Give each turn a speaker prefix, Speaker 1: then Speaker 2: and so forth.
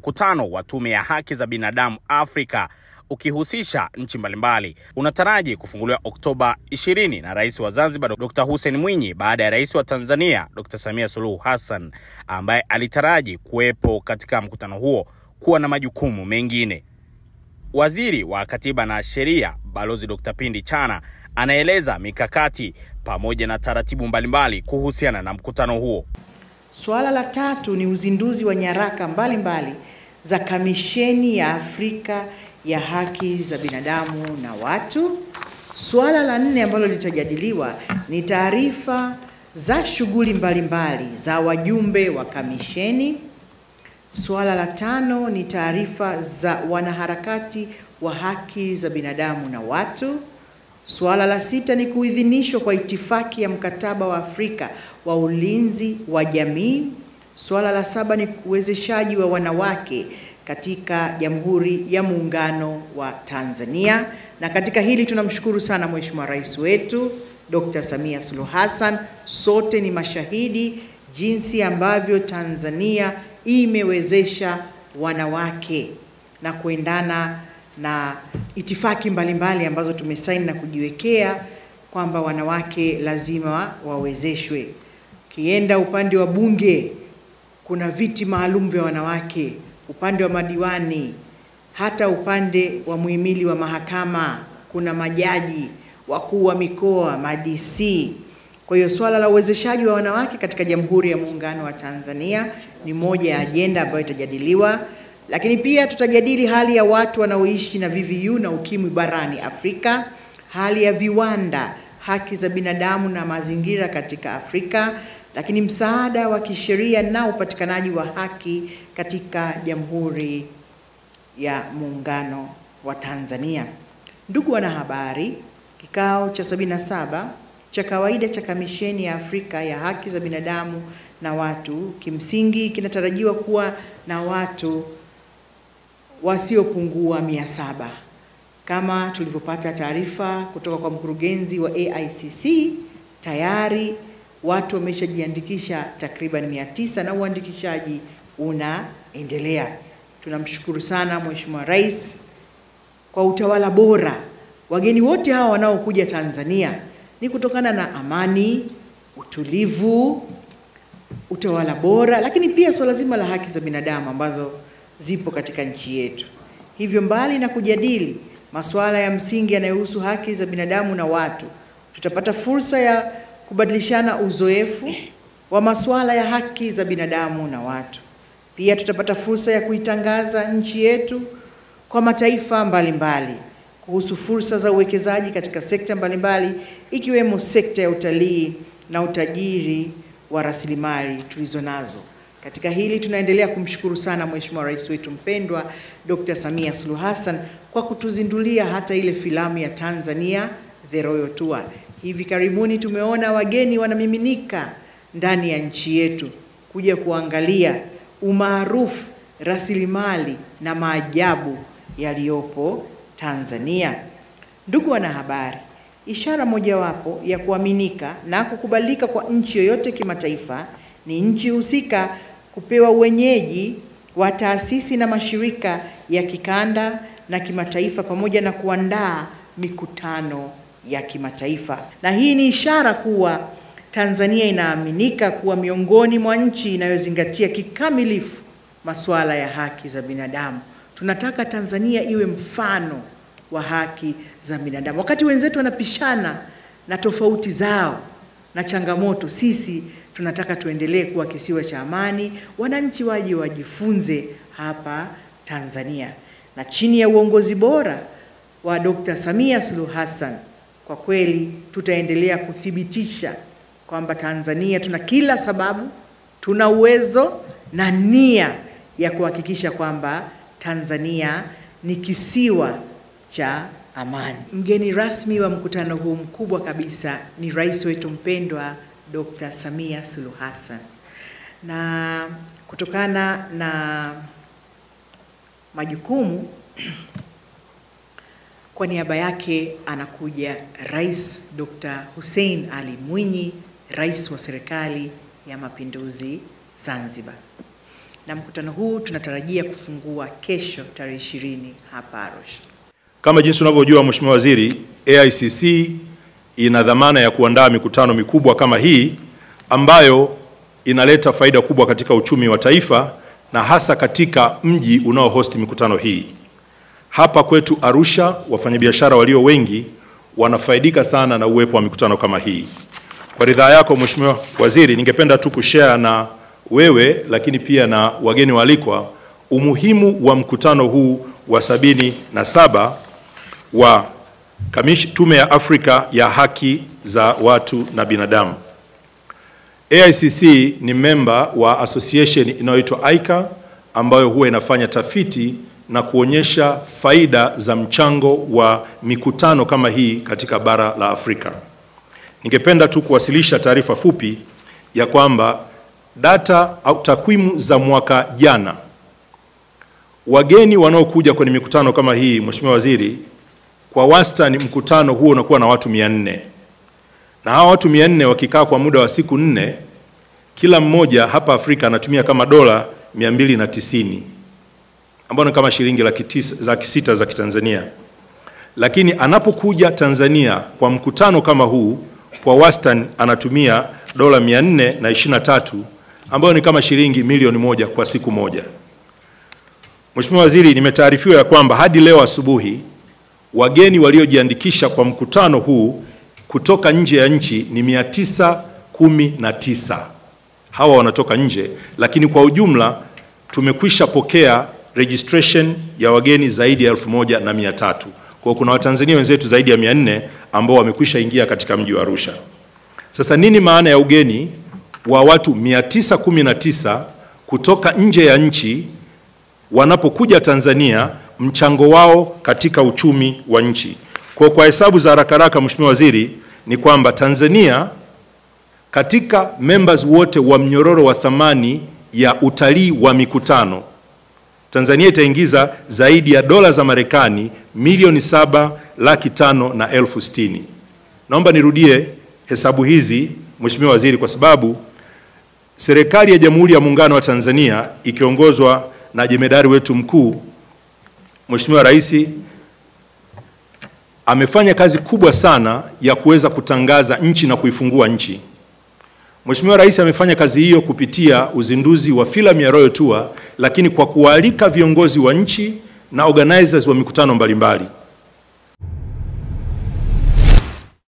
Speaker 1: mkutano wa Tume ya Haki za Binadamu Afrika ukihusisha nchi mbalimbali unataraji kufunguliwa Oktoba 20 na Rais wa Zanzibar Dr. Hussein Mwinyi baada ya Rais wa Tanzania Dr. Samia Suluhu Hassan ambaye alitaraji kuwepo katika mkutano huo kuwa na majukumu mengine. Waziri wa Katiba na Sheria Balozi Dr. Pindi Chana anaeleza mikakati pamoja na taratibu mbalimbali kuhusiana na mkutano huo.
Speaker 2: Suala la tatu ni uzinduzi wa nyaraka mbalimbali za Kamisheni ya Afrika ya Haki za Binadamu na Watu. Suala la 4 ambalo litajadiliwa ni taarifa za shughuli mbalimbali za wajumbe wa kamisheni. Suala la 5 ni taarifa za wanaharakati wa haki za binadamu na watu. Suala la 6 ni kuidhinishwa kwa itifaki ya mkataba wa Afrika wa ulinzi wa jamii. Suala la 7 ni uwezeshaji wa wanawake katika Jamhuri ya Muungano wa Tanzania. Na katika hili tunamshukuru sana Mheshimiwa Rais wetu Dr. Samia Suluhu Hassan. Sote ni mashahidi jinsi ambavyo Tanzania imewezesha wanawake na kuendana na itifaki mbalimbali ambazo tumesaini na kujiwekea kwamba wanawake lazima wawezeshwe. Kienda upande wa bunge kuna viti maalum vya wanawake, upande wa madiwani, hata upande wa muhimili wa mahakama kuna majaji, wakuu wa mikoa, ma-DC. Kwa hiyo swala la uwezeshaji wa wanawake katika Jamhuri ya Muungano wa Tanzania ni moja ya ajenda ambayo itajadiliwa. Lakini pia tutajadili hali ya watu wanaoishi na VVU na ukimwi barani Afrika, hali ya viwanda, haki za binadamu na mazingira katika Afrika, lakini msaada wa kisheria na upatikanaji wa haki katika Jamhuri ya Muungano wa Tanzania. Ndugu wanahabari, kikao cha 77 cha kawaida cha Kamisheni ya Afrika ya Haki za Binadamu na Watu kimsingi kinatarajiwa kuwa na watu wasiopungua 700. Kama tulivyopata taarifa kutoka kwa mkurugenzi wa AICC, tayari watu wameshajiandikisha takriban 900 na uandikishaji unaendelea. Tunamshukuru sana Mheshimiwa Rais kwa utawala bora. Wageni wote hawa wanaokuja Tanzania ni kutokana na amani, utulivu, utawala bora, lakini pia swala zima la haki za binadamu ambazo zipo katika nchi yetu. Hivyo mbali na kujadili masuala ya msingi yanayohusu haki za binadamu na watu, tutapata fursa ya kubadilishana uzoefu wa masuala ya haki za binadamu na watu. Pia tutapata fursa ya kuitangaza nchi yetu kwa mataifa mbalimbali kuhusu fursa za uwekezaji katika sekta mbalimbali ikiwemo sekta ya utalii na utajiri wa rasilimali tulizonazo. Katika hili tunaendelea kumshukuru sana Mheshimiwa Rais wetu mpendwa Dr. Samia Suluhu Hassan kwa kutuzindulia hata ile filamu ya Tanzania The Royal Tour. Hivi karibuni tumeona wageni wanamiminika ndani ya nchi yetu kuja kuangalia umaarufu, rasilimali na maajabu yaliyopo Tanzania. Ndugu wanahabari, ishara mojawapo ya kuaminika na kukubalika kwa nchi yoyote kimataifa ni nchi husika kupewa uwenyeji wa taasisi na mashirika ya kikanda na kimataifa pamoja na kuandaa mikutano ya kimataifa. Na hii ni ishara kuwa Tanzania inaaminika kuwa miongoni mwa nchi inayozingatia kikamilifu masuala ya haki za binadamu. Tunataka Tanzania iwe mfano wa haki za binadamu. Wakati wenzetu wanapishana na tofauti zao na changamoto, sisi tunataka tuendelee kuwa kisiwa cha amani, wananchi waje wajifunze hapa Tanzania. Na chini ya uongozi bora wa Dr. Samia Suluhu Hassan, kwa kweli tutaendelea kuthibitisha kwamba Tanzania tuna kila sababu, tuna uwezo na nia ya kuhakikisha kwamba Tanzania ni kisiwa cha amani. Mgeni rasmi wa mkutano huu mkubwa kabisa ni Rais wetu mpendwa Dr. Samia Suluhu Hassan. Na kutokana na majukumu, kwa niaba yake anakuja Rais Dr. Hussein Ali Mwinyi, Rais wa Serikali ya Mapinduzi Zanzibar. na mkutano huu tunatarajia kufungua kesho tarehe 20 hapa Arusha.
Speaker 3: Kama jinsi unavyojua Mheshimiwa Waziri, AICC ina dhamana ya kuandaa mikutano mikubwa kama hii ambayo inaleta faida kubwa katika uchumi wa taifa na hasa katika mji unaohost mikutano hii. Hapa kwetu Arusha, wafanyabiashara walio wengi wanafaidika sana na uwepo wa mikutano kama hii. Kwa ridhaa yako Mheshimiwa Waziri, ningependa tu kushare na wewe lakini pia na wageni waalikwa umuhimu wa mkutano huu wa 77 wa Tume ya Afrika ya Haki za Watu na Binadamu. AICC ni member wa association inayoitwa ICA ambayo huwa inafanya tafiti na kuonyesha faida za mchango wa mikutano kama hii katika bara la Afrika. Ningependa tu kuwasilisha taarifa fupi ya kwamba data au takwimu za mwaka jana, wageni wanaokuja kwenye mikutano kama hii, Mheshimiwa Waziri, kwa wastani mkutano huo unakuwa na watu 400. Na hawa watu 400 wakikaa kwa muda wa siku 4, kila mmoja hapa Afrika anatumia kama dola 290, ambayo ni kama shilingi laki sita za Kitanzania. Lakini anapokuja Tanzania kwa mkutano kama huu, kwa wastani anatumia dola 423, ambayo ni kama shilingi milioni 1 kwa siku moja. Mheshimiwa Waziri, nimetaarifiwa ya kwamba hadi leo asubuhi wageni waliojiandikisha kwa mkutano huu kutoka nje ya nchi ni 919. Hawa wanatoka nje, lakini kwa ujumla tumekwisha pokea registration ya wageni zaidi ya 1300. Kwa kuna Watanzania wenzetu zaidi ya 400 ambao wamekwisha ingia katika mji wa Arusha. Sasa nini maana ya ugeni wa watu 919 kutoka nje ya nchi wanapokuja Tanzania, mchango wao katika uchumi wa nchi? Kwa hesabu za haraka Mheshimiwa Waziri, ni kwamba Tanzania katika members wote wa mnyororo wa thamani ya utalii wa mikutano, Tanzania itaingiza zaidi ya dola za Marekani milioni 7,560,000. Naomba nirudie hesabu hizi Mheshimiwa Waziri, kwa sababu serikali ya Jamhuri ya Muungano wa Tanzania ikiongozwa na jemedari wetu mkuu Mheshimiwa Rais amefanya kazi kubwa sana ya kuweza kutangaza nchi na kuifungua nchi. Mheshimiwa Rais amefanya kazi hiyo kupitia uzinduzi wa filamu ya Royal Tour, lakini kwa kualika viongozi wa nchi na organizers wa mikutano mbalimbali.